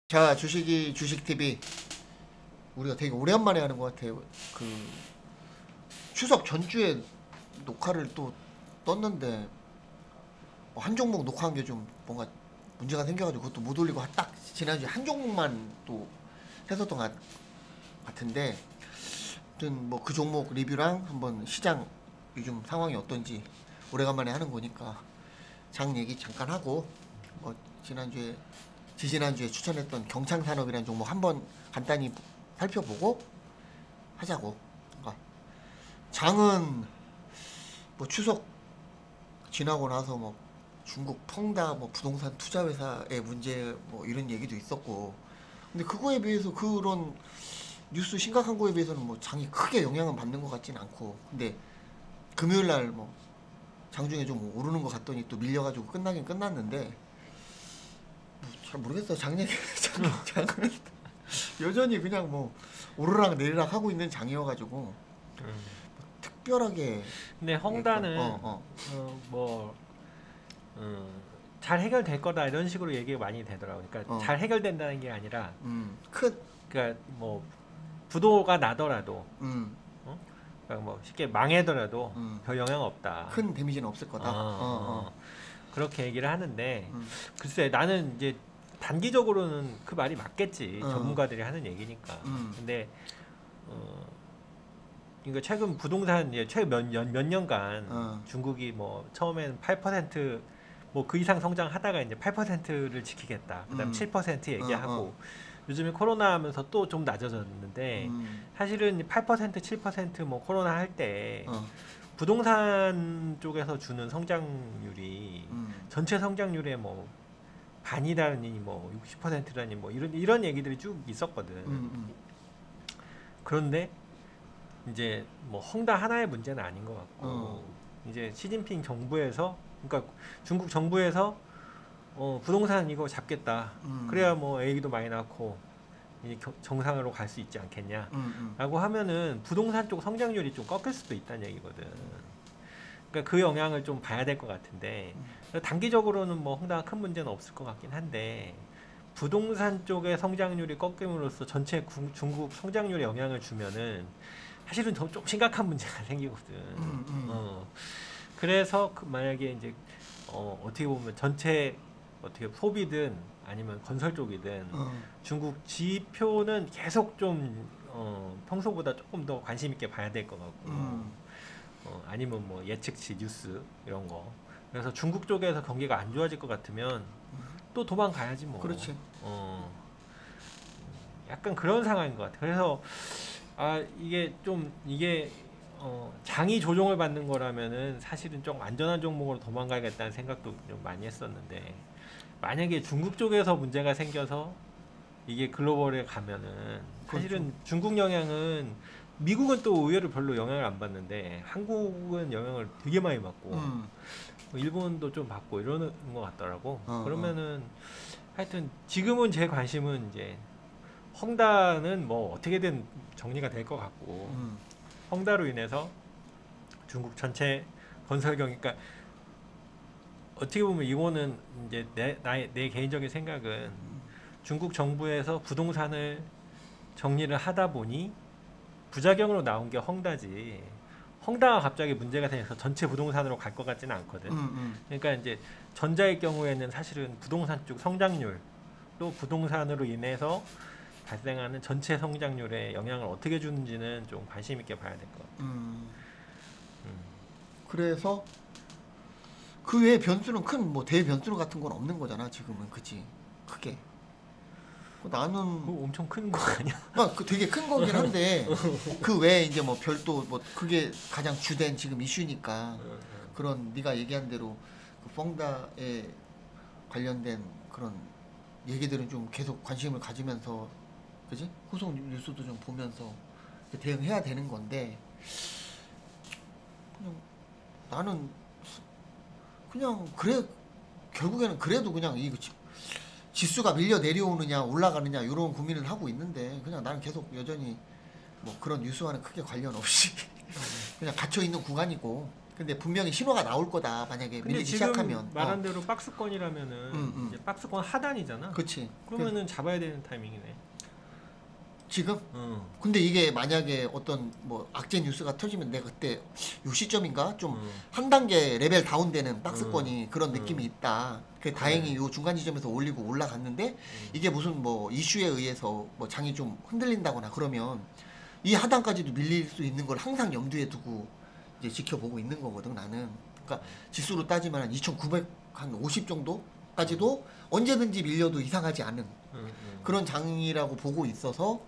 자, 주식TV 우리가 되게 오랜만에 하는 것 같아요. 그 추석 전주에 녹화를 또 떴는데 한 종목 녹화한 게 좀 뭔가 문제가 생겨가지고 그것도 못 올리고 딱 지난주에 한 종목만 또 했었던 것 같은데, 아무튼 뭐 그 종목 리뷰랑 한번 시장 요즘 상황이 어떤지 오래간만에 하는 거니까 장 얘기 잠깐 하고, 뭐 지지난주에 추천했던 경창산업이라는 종목 한번 간단히 살펴보고 하자고. 그러니까 장은 뭐 추석 지나고 나서 뭐 중국 펑다 뭐 부동산 투자회사의 문제 뭐 이런 얘기도 있었고, 근데 그거에 비해서 그런 뉴스 심각한 거에 비해서는 뭐 장이 크게 영향은 받는 것 같진 않고, 근데 금요일날 뭐 장중에 좀 오르는 것 같더니 또 밀려가지고 끝나긴 끝났는데 잘 모르겠어요. 장 얘기 장은 여전히 그냥 뭐 오르락 내리락 하고 있는 장이어가지고 뭐 특별하게. 근데 헝다는 잘 해결될 거다 이런 식으로 얘기가 많이 되더라고요. 그러니까 잘 해결된다는 게 아니라 그러니까 뭐 부도가 나더라도 그러니까 뭐 쉽게 망해더라도 별 영향 없다. 큰 데미지는 없을 거다. 그렇게 얘기를 하는데 글쎄 나는 이제 단기적으로는 그 말이 맞겠지. 전문가들이 하는 얘기니까. 근데 그러니까 최근 부동산 최근 몇 년간 중국이 뭐 처음엔 8% 뭐 그 이상 성장하다가 이제 8%를 지키겠다. 그다음 7% 얘기하고 요즘에 코로나 하면서 또 좀 낮아졌는데 사실은 8% 7% 코로나 할 때 부동산 쪽에서 주는 성장률이 전체 성장률의 뭐 반이라니 뭐 60%라니 뭐 이런 얘기들이 쭉 있었거든. 그런데 이제 뭐 헝다 하나의 문제는 아닌 것 같고 이제 시진핑 정부에서, 그러니까 중국 정부에서 부동산 이거 잡겠다. 그래야 뭐 애기도 많이 낳고 이제 정상으로 갈 수 있지 않겠냐 라고 하면은 부동산 쪽 성장률이 좀 꺾일 수도 있다는 얘기거든. 그러니까 그 영향을 좀 봐야 될 것 같은데 단기적으로는 뭐 헝다가 큰 문제는 없을 것 같긴 한데 부동산 쪽의 성장률이 꺾임으로써 전체 중국 성장률에 영향을 주면은 사실은 좀 심각한 문제가 생기거든. 그래서 만약에 이제 어떻게 보면 전체 어떻게 소비든 아니면 건설 쪽이든 중국 지표는 계속 좀 평소보다 조금 더 관심 있게 봐야 될 것 같고 아니면 뭐 예측치 뉴스 이런 거. 그래서 중국 쪽에서 경기가 안 좋아질 것 같으면 또 도망가야지 뭐. 그렇지. 약간 그런 상황인 것 같아. 그래서 이게 장이 조정을 받는 거라면은 사실은 좀 안전한 종목으로 도망가야겠다는 생각도 좀 많이 했었는데, 만약에 중국 쪽에서 문제가 생겨서 이게 글로벌에 가면은 사실은 그렇죠. 중국 영향은 미국은 또 의외로 별로 영향을 안 받는데 한국은 영향을 되게 많이 받고 일본도 좀 받고 이러는 것 같더라고. 그러면은 하여튼 지금은 제 관심은 이제 헝다는 뭐 어떻게든 정리가 될 것 같고 헝다로 인해서 중국 전체 건설 경기, 그러니까 어떻게 보면 이거는 이제 내 개인적인 생각은 중국 정부에서 부동산을 정리를 하다 보니 부작용으로 나온 게 헝다지, 헝다가 갑자기 문제가 생겨서 전체 부동산으로 갈 것 같지는 않거든. 그러니까 이제 전자의 경우에는 사실은 부동산 쪽 성장률 또 부동산으로 인해서 발생하는 전체 성장률에 영향을 어떻게 주는지는 좀 관심 있게 봐야 될 것 같아. 그래서 그 외에 변수는 큰 뭐 대변수 같은 건 없는 거잖아 지금은, 그치? 크게. 나는 그거 엄청 큰 거 아니야? 그 되게 큰 거긴 한데 그 외에 이제 뭐 별도 뭐 그게 가장 주된 지금 이슈니까 그런 네가 얘기한 대로 그 펑다에 관련된 그런 얘기들은 좀 계속 관심을 가지면서, 그지? 후속 뉴스도 좀 보면서 대응해야 되는 건데, 그냥 나는 그냥 그래 결국에는 그래도 그냥 이 지수가 밀려 내려오느냐 올라가느냐 이런 고민을 하고 있는데 그냥 나는 계속 여전히 뭐 그런 뉴스와는 크게 관련 없이 그냥 갇혀 있는 구간이고 근데 분명히 신호가 나올 거다 만약에 근데 밀리기 지금 시작하면 말한 대로 박스권이라면은 이제 박스권 하단이잖아. 그치 그러면은 잡아야 되는 타이밍이네. 지금? 근데 이게 만약에 어떤 뭐 악재 뉴스가 터지면 내가 그때 요 시점인가 좀 한 단계 레벨 다운되는 박스권이 그런 느낌이 있다. 그 다행히 요 중간 지점에서 올리고 올라갔는데 이게 무슨 뭐 이슈에 의해서 뭐 장이 좀 흔들린다거나 그러면 이 하단까지도 밀릴 수 있는 걸 항상 염두에 두고 이제 지켜보고 있는 거거든 나는. 그러니까 지수로 따지면 한 2,950 정도까지도 언제든지 밀려도 이상하지 않은 그런 장이라고 보고 있어서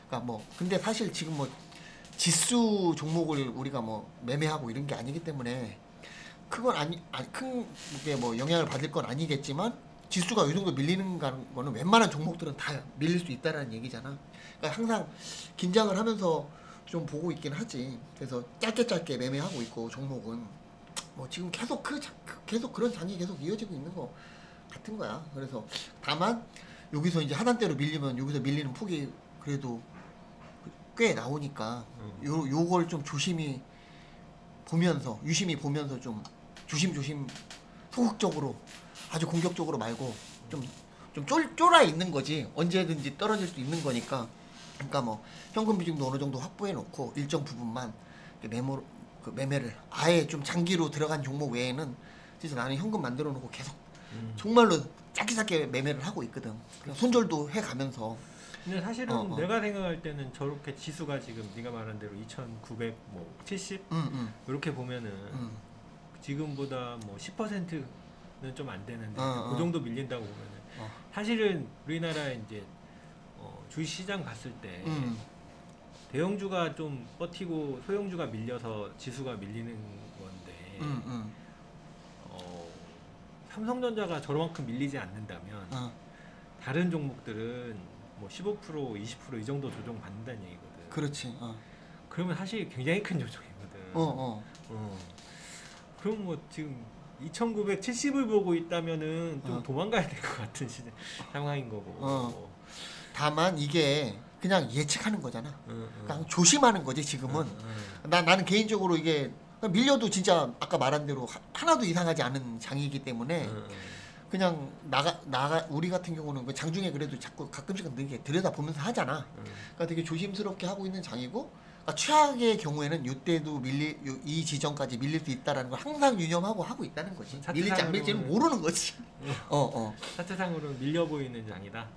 그러니까 뭐 근데 사실 지금 뭐 지수 종목을 우리가 뭐 매매하고 이런 게 아니기 때문에 그건 크게 뭐 영향을 받을 건 아니겠지만 지수가 이 정도 밀리는 거는 웬만한 종목들은 다 밀릴 수 있다라는 얘기잖아. 그러니까 항상 긴장을 하면서 좀 보고 있긴 하지. 그래서 짧게 매매하고 있고 종목은 뭐 지금 계속 계속 그런 장이 계속 이어지고 있는 거 같은 거야. 그래서 다만 여기서 이제 하단대로 밀리면 여기서 밀리는 폭이 그래도 꽤 나오니까 요걸 좀 조심히 보면서 유심히 보면서 좀 조심조심 소극적으로 아주 공격적으로 말고 좀 쫄아 있는 거지. 언제든지 떨어질 수 있는 거니까. 그러니까 뭐 현금 비중도 어느 정도 확보해 놓고 일정 부분만 매매를 아예 좀 장기로 들어간 종목 외에는 진짜 나는 현금 만들어 놓고 계속 정말로 짧게 매매를 하고 있거든. 그냥 손절도 해 가면서. 근데 사실은 내가 생각할 때는 저렇게 지수가 지금 네가 말한 대로 2,970 이렇게 보면은 지금보다 뭐 10%는 좀 안 되는데 그 정도 밀린다고 보면은 사실은 우리나라 이제 주식시장 갔을 때 대형주가 좀 버티고 소형주가 밀려서 지수가 밀리는 건데 삼성전자가 저만큼 밀리지 않는다면 다른 종목들은 뭐 15%, 20% 이 정도 조정 받는다는 얘기거든. 그렇지. 그러면 사실 굉장히 큰 조정이거든. 그럼 뭐 지금 2,970을 보고 있다면은 좀 도망가야 될 것 같은 상황인 거고. 다만 이게 그냥 예측하는 거잖아. 그러니까 조심하는 거지 지금은. 나는 개인적으로 이게 밀려도 진짜 아까 말한 대로 하나도 이상하지 않은 장이기 때문에 그냥 우리 같은 경우는 그 장중에 그래도 자꾸 가끔씩은 되게 들여다보면서 하잖아. 그러니까 되게 조심스럽게 하고 있는 장이고 그러니까 최악의 경우에는 이때도 이 지점까지 밀릴 수 있다라는 걸 항상 유념하고 하고 있다는 거지. 밀릴지 안 밀릴지는 모르는 거지. 차트상으로는 밀려 보이는 장이다.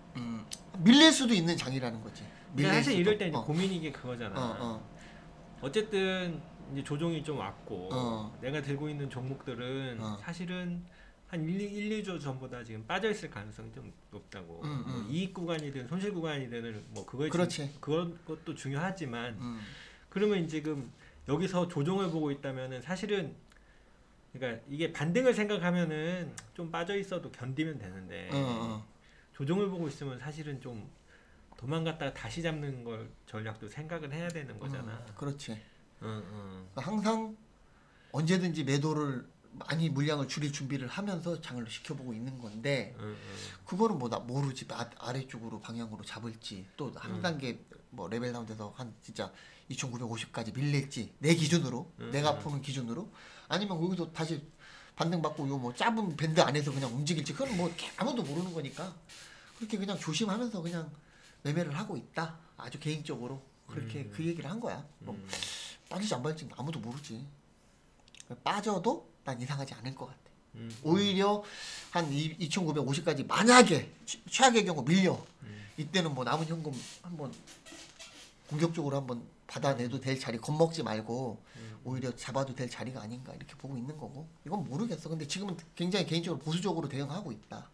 밀릴 수도 있는 장이라는 거지. 근데 사실 이럴 때 이제 고민이 게 그거잖아. 어쨌든 이제 조정이 좀 왔고 내가 들고 있는 종목들은 사실은 한 1, 2주 전보다 지금 빠져 있을 가능성이 좀 높다고. 뭐 이익 구간이든 손실 구간이든 뭐 그것도 중요하지만 그러면 지금 여기서 조정을 보고 있다면은 사실은 그러니까 이게 반등을 생각하면은 좀 빠져 있어도 견디면 되는데 조정을 보고 있으면 사실은 좀 도망갔다가 다시 잡는 걸 전략도 생각을 해야 되는 거잖아. 그렇지. 항상 언제든지 매도를 많이 물량을 줄일 준비를 하면서 장을 지켜보고 있는 건데 그거는 뭐 나 모르지. 아래쪽으로 방향으로 잡을지 또 한 단계 뭐 레벨 다운돼서 한 진짜 2,950까지 밀릴지 내 기준으로 내가 보는 기준으로 아니면 거기서 다시 반등받고 요 뭐 짧은 밴드 안에서 그냥 움직일지 그건 뭐 아무도 모르는 거니까 그렇게 그냥 조심하면서 그냥 매매를 하고 있다. 아주 개인적으로 그렇게 그 얘기를 한 거야. 뭐 빠질지 안 빠질지 아무도 모르지. 빠져도 난 이상하지 않을 것 같아. 오히려 한 2,950까지 만약에 최악의 경우 밀려 이때는 뭐 남은 현금 한번 공격적으로 한번 받아내도 될 자리 겁먹지 말고 오히려 잡아도 될 자리가 아닌가 이렇게 보고 있는 거고 이건 모르겠어. 근데 지금은 굉장히 개인적으로 보수적으로 대응하고 있다.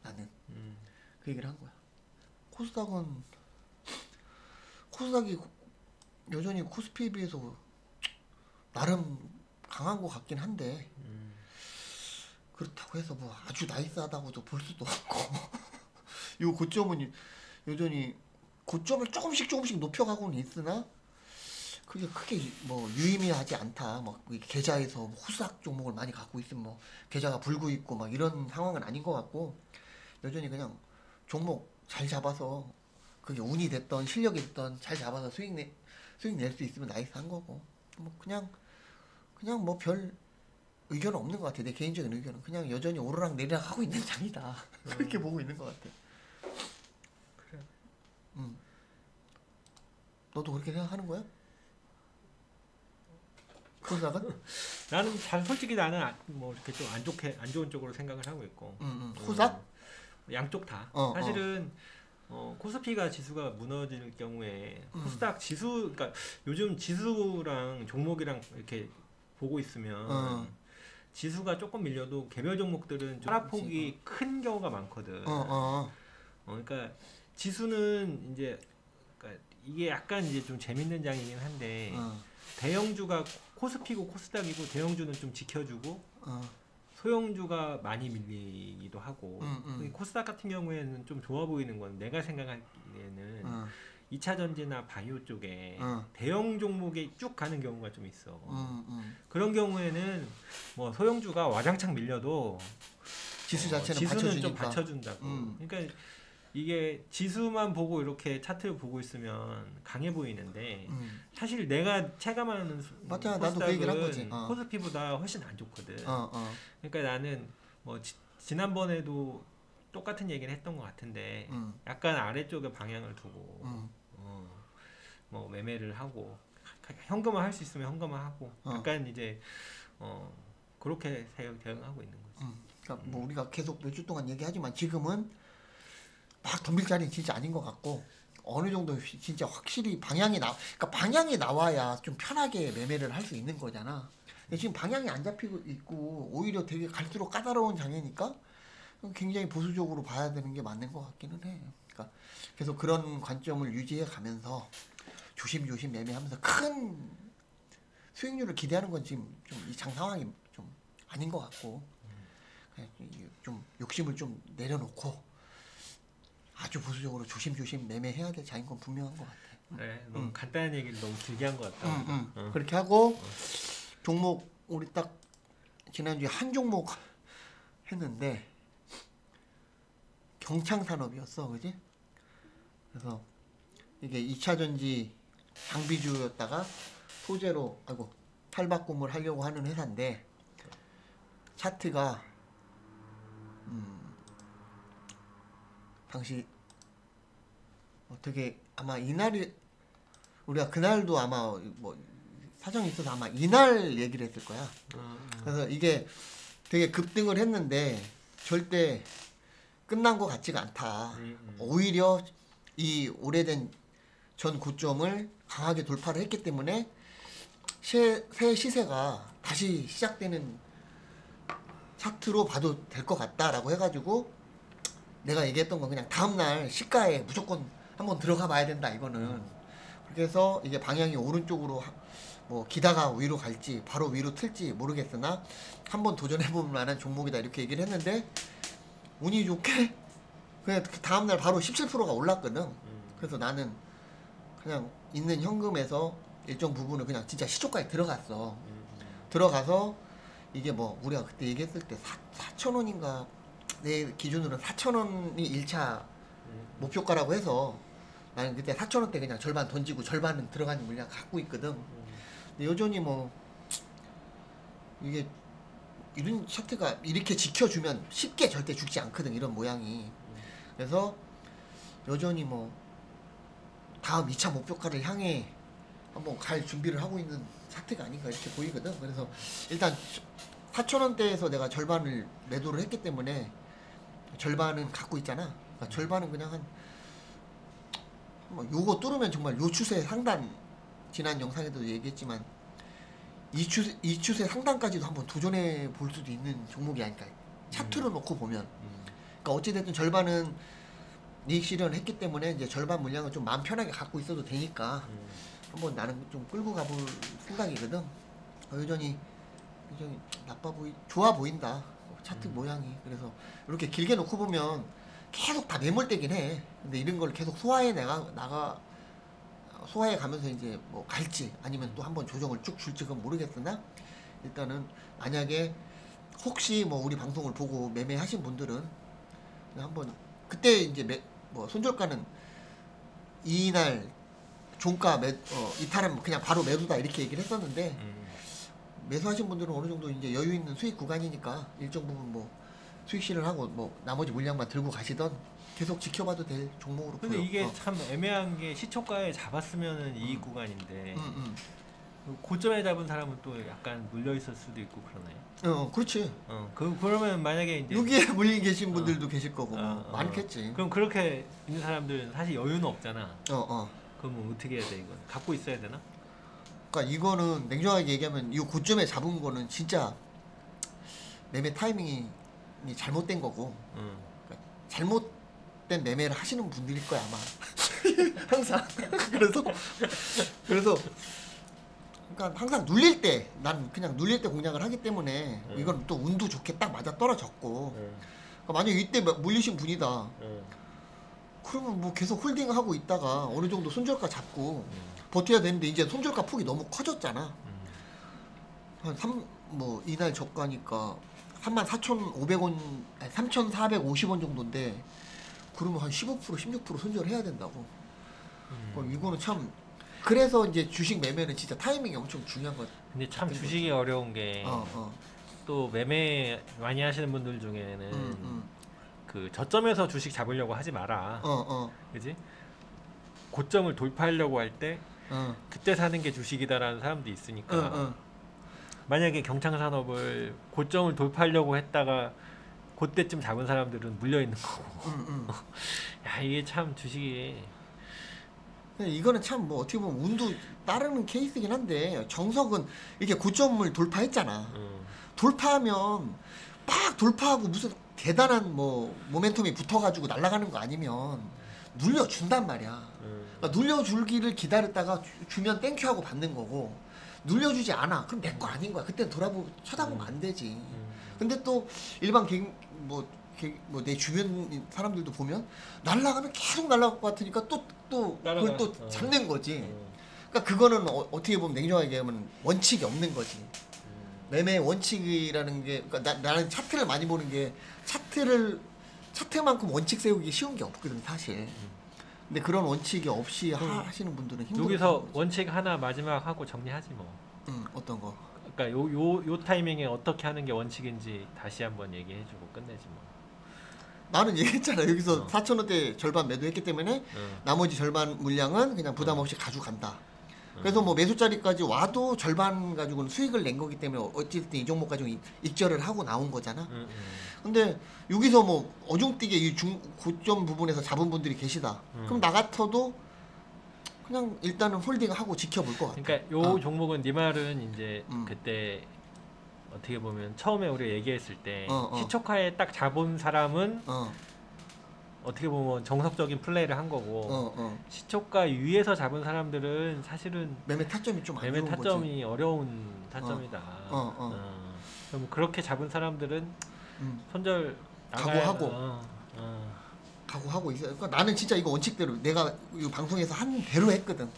나는 그 얘기를 한 거야. 코스닥이 여전히 코스피에 비해서 나름 강한 것 같긴 한데 그렇다고 해서 뭐 아주 나이스하다고도 볼 수도 없고 요 고점은 여전히 고점을 조금씩 높여가고는 있으나 그게 크게 뭐 유의미하지 않다. 뭐 계좌에서 뭐 후삭 종목을 많이 갖고 있으면 뭐 계좌가 불고 있고 막 이런 상황은 아닌 것 같고 여전히 그냥 종목 잘 잡아서 그게 운이 됐던 실력이 됐던 잘 잡아서 수익 낼 수 있으면 나이스한 거고 뭐 그냥 뭐 별 의견 없는 것 같아. 내 개인적인 의견은 그냥 여전히 오르락 내리락 하고 있는 장이다. 그렇게 보고 있는 것 같아. 그래. 너도 그렇게 생각하는 거야? 후삭은? 나는 솔직히 나는 뭐 이렇게 좀 안 좋은 쪽으로 생각을 하고 있고. 후삭? 양쪽 다. 어, 사실은 코스피가 지수가 무너질 경우에 코스닥 지수, 그러니까 요즘 지수랑 종목이랑 이렇게 보고 있으면 지수가 조금 밀려도 개별 종목들은 좀 하락폭이 큰 경우가 많거든. 그러니까 지수는 이제 그러니까 이게 약간 이제 좀 재밌는 장이긴 한데 대형주가 코스피고 코스닥이고 대형주는 좀 지켜주고 소형주가 많이 밀리기도 하고 코스닥 같은 경우에는 좀 좋아 보이는 건 내가 생각하기에는 2차 전지나 바이오 쪽에 대형 종목이 쭉 가는 경우가 좀 있어. 그런 경우에는 뭐 소형주가 와장창 밀려도 지수 자체는 지수는 좀 받쳐준다고. 그러니까 이게 지수만 보고 이렇게 차트를 보고 있으면 강해 보이는데 사실 내가 체감하는 맞아, 나도 그 얘기를 한 거지. 코스피보다 훨씬 안 좋거든. 그러니까 나는 뭐 지난번에도 똑같은 얘기를 했던 것 같은데 약간 아래쪽에 방향을 두고 뭐 매매를 하고 현금화 할 수 있으면 현금화 하고 약간 이제 그렇게 대응하고 있는 거지. 그러니까 뭐 우리가 계속 몇 주 동안 얘기하지만 지금은 막 덤빌 자리는 진짜 아닌 것 같고 어느 정도 진짜 확실히 그러니까 방향이 나와야 좀 편하게 매매를 할 수 있는 거잖아. 근데 지금 방향이 안 잡히고 있고 오히려 되게 갈수록 까다로운 장이니까 굉장히 보수적으로 봐야 되는 게 맞는 것 같기는 해. 그러니까 계속 그런 관점을 유지해 가면서 조심조심 매매하면서 큰 수익률을 기대하는 건 지금 좀 이 장 상황이 좀 아닌 것 같고 그냥 좀 욕심을 좀 내려놓고 아주 보수적으로 조심조심 매매해야 될 장인 건 분명한 것 같아. 네, 너무 간단한 얘기를 너무 길게 한 것 같다. 그렇게 하고 종목 우리 딱 지난주에 한 종목 했는데 경창산업이었어, 그지? 그래서 이게 2차 전지 장비주였다가 소재로 탈바꿈을 하려고 하는 회사인데 차트가 당시 되게 아마 이날이 우리가 그날도 아마 뭐 사정이 있어서 아마 이날 얘기를 했을 거야. 그래서 이게 되게 급등을 했는데 절대 끝난 것 같지가 않다. 오히려 이 오래된 전 고점을 강하게 돌파를 했기 때문에 새 시세가 다시 시작되는 차트로 봐도 될 것 같다라고 해가지고 내가 얘기했던 건 그냥 다음날 시가에 무조건 한번 들어가 봐야 된다 이거는. 그래서 이게 방향이 오른쪽으로 뭐 기다가 위로 갈지 바로 위로 틀지 모르겠으나 한번 도전해볼 만한 종목이다 이렇게 얘기를 했는데 운이 좋게 그냥 그 다음날 바로 17%가 올랐거든. 그래서 나는 그냥 있는 현금에서 일정 부분을 그냥 진짜 시초가에 들어갔어. 들어가서 이게 뭐 우리가 그때 얘기했을 때 4,000원인가 내 기준으로는 4,000원이 1차 목표가라고 해서 나는 그때 4,000원대 그냥 절반 던지고 절반은 들어가는 물량 갖고 있거든. 근데 여전히 뭐 이게 이런 차트가 이렇게 지켜주면 쉽게 절대 죽지 않거든, 이런 모양이. 그래서 여전히 뭐 다음 2차 목표가를 향해 한번 갈 준비를 하고 있는 차트가 아닌가 이렇게 보이거든. 그래서 일단 4,000원대에서 내가 절반을 매도를 했기 때문에 절반은 갖고 있잖아. 그러니까 절반은 그냥 요거 뚫으면 정말 요 추세 상단, 지난 영상에도 얘기했지만 이 추세 상단까지도 한번 도전해 볼 수도 있는 종목이 아닐까. 차트로 놓고 보면. 그러니까 어찌됐든 절반은 이익 실현을 했기 때문에 이제 절반 물량을 좀 마음 편하게 갖고 있어도 되니까 한번 나는 좀 끌고 가볼 생각이거든. 여전히 좋아 보인다 차트 모양이. 그래서 이렇게 길게 놓고 보면 계속 다 매몰되긴 해. 근데 이런 걸 계속 소화해 나가 소화해 가면서 이제 뭐 갈지 아니면 또 한번 조정을 쭉 줄지 그건 모르겠으나 일단은 만약에 혹시 뭐 우리 방송을 보고 매매하신 분들은 한번 그때 이제 뭐 손절가는 이날 종가 이탈은 그냥 바로 매도다 이렇게 얘기를 했었는데 매수하신 분들은 어느 정도 이제 여유 있는 수익 구간이니까 일정 부분 뭐 수익 실을 하고 뭐 나머지 물량만 들고 가시던 계속 지켜봐도 될 종목으로 근데 보여. 이게 참 애매한 게 시초가에 잡았으면은 이익 구간인데 고점에 잡은 사람은 또 약간 물려 있을 수도 있고 그러네. 그렇지. 그러면 만약에 이제 여기에 물린 계신 분들도 계실 거고 많겠지. 그럼 그렇게 있는 사람들은 사실 여유는 없잖아. 그럼 어떻게 해야 돼 이건? 갖고 있어야 되나? 그러니까 이거는 냉정하게 얘기하면 이 고점에 잡은 거는 진짜 매매 타이밍이 잘못된 거고 그러니까 잘못된 매매를 하시는 분들일 거야 아마. 항상. 그래서 그러니까 항상 눌릴 때 난 그냥 눌릴 때 공략을 하기 때문에 이건 또 운도 좋게 딱 맞아 떨어졌고 그러니까 만약에 이때 물리신 분이다 그러면 뭐 계속 홀딩하고 있다가 어느 정도 손절가 잡고 버텨야 되는데 이제 손절가 폭이 너무 커졌잖아. 뭐 이날 저가니까 34,500원 3,450원 정도인데 그러면 한 15% 16% 손절해야 된다고. 이거는 참 그래서 이제 주식 매매는 진짜 타이밍이 엄청 중요한 것. 근데 참 주식이 어려운 게 또 매매 많이 하시는 분들 중에는 그 저점에서 주식 잡으려고 하지 마라. 그지? 고점을 돌파하려고 할 때 그때 사는 게 주식이다라는 사람도 있으니까 만약에 경창산업을 고점을 돌파하려고 했다가 그때쯤 잡은 사람들은 물려 있는 거고. 야 이게 참 주식이 이거는 참 뭐 어떻게 보면 운도 따르는 케이스긴 한데 정석은 이렇게 고점을 돌파했잖아. 돌파하면 막 돌파하고 무슨 대단한 뭐 모멘텀이 붙어가지고 날아가는 거 아니면 눌려준단 말이야. 그러니까 눌려줄기를 기다렸다가 주면 땡큐 하고 받는 거고 눌려주지 않아. 그럼 내 거 아닌 거야. 그때는 쳐다보면 안 되지. 근데 또 일반 내 주변 사람들도 보면 날아가면 계속 날아갈 것 같으니까 그걸 또 잡는 거지. 그러니까 그거는 어떻게 보면 냉정하게 얘기하면 원칙이 없는 거지. 매매 원칙이라는 게 그러니까 나는 차트를 많이 보는 게 차트만큼 원칙 세우기 쉬운 게 없거든 사실. 근데 그런 원칙이 없이 하시는 분들은 힘들어. 여기서 원칙 하나 마지막 하고 정리하지 뭐. 어떤 거? 그러니까 요 타이밍에 어떻게 하는 게 원칙인지 다시 한번 얘기해주고 끝내지 뭐. 나는 얘기했잖아. 여기서 4,000원대 절반 매도했기 때문에 나머지 절반 물량은 그냥 부담 없이 가져간다. 그래서 뭐 매수자리까지 와도 절반 가지고는 수익을 낸 거기 때문에 어쨌든 이 종목 가지고 익절을 하고 나온 거잖아. 근데 여기서 뭐 어중뛰게 이 고점 부분에서 잡은 분들이 계시다. 그럼 나 같아도 그냥 일단은 홀딩하고 지켜볼 것 같아. 그러니까 요 종목은 네 말은 이제 그때 어떻게 보면 처음에 우리가 얘기했을 때 시초가에 딱 잡은 사람은 어떻게 보면 정석적인 플레이를 한 거고 시초가 위에서 잡은 사람들은 사실은 매매 타점이 좀 매매 타점이 어려운 타점이다. 그럼 그렇게 잡은 사람들은 손절 각오하고 있어요. 그러니까 나는 진짜 이거 원칙대로 내가 이 방송에서 한 대로 했거든.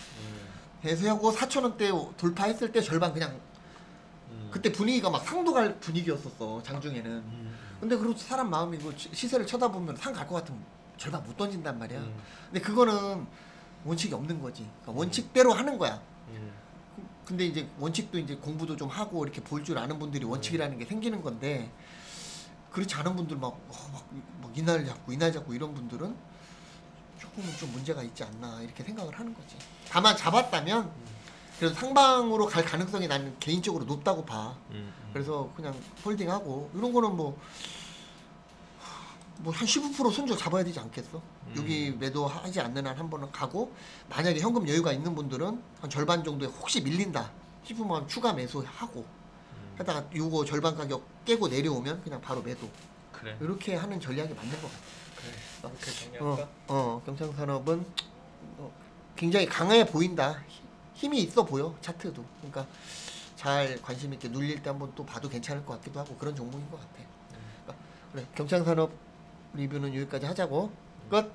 해서하고 4,000원대 돌파했을 때 절반 그냥 그때 분위기가 막 상도 갈 분위기였었어 장중에는. 근데 그리고 사람 마음이 뭐 시세를 쳐다보면 상 갈 것 같으면 절반 못 던진단 말이야. 근데 그거는 원칙이 없는 거지. 그러니까 원칙대로 하는 거야. 근데 이제 원칙도 이제 공부도 좀 하고 이렇게 볼 줄 아는 분들이 원칙이라는 게 생기는 건데 그렇지 않은 분들 막 이날 잡고 이런 분들은 조금은 좀 문제가 있지 않나 이렇게 생각을 하는 거지. 다만 잡았다면 그래서 상방으로 갈 가능성이 나는 개인적으로 높다고 봐. 그래서 그냥 홀딩하고 이런 거는 뭐 한 15% 손절 잡아야 되지 않겠어? 여기 매도하지 않는 한 한 번은 가고 만약에 현금 여유가 있는 분들은 한 절반 정도에 혹시 밀린다 싶으면 추가 매수하고 하다가 요거 절반 가격 깨고 내려오면 그냥 바로 매도. 그래. 이렇게 하는 전략이 맞는 것 같아. 그래. 그렇게 정리할까? 경창산업은 굉장히 강해 보인다. 힘이 있어 보여 차트도. 그러니까 잘 관심 있게 눌릴 때 한번 또 봐도 괜찮을 것 같기도 하고 그런 종목인 것 같아. 그러니까 그래 경창산업 리뷰는 여기까지 하자고. 끝.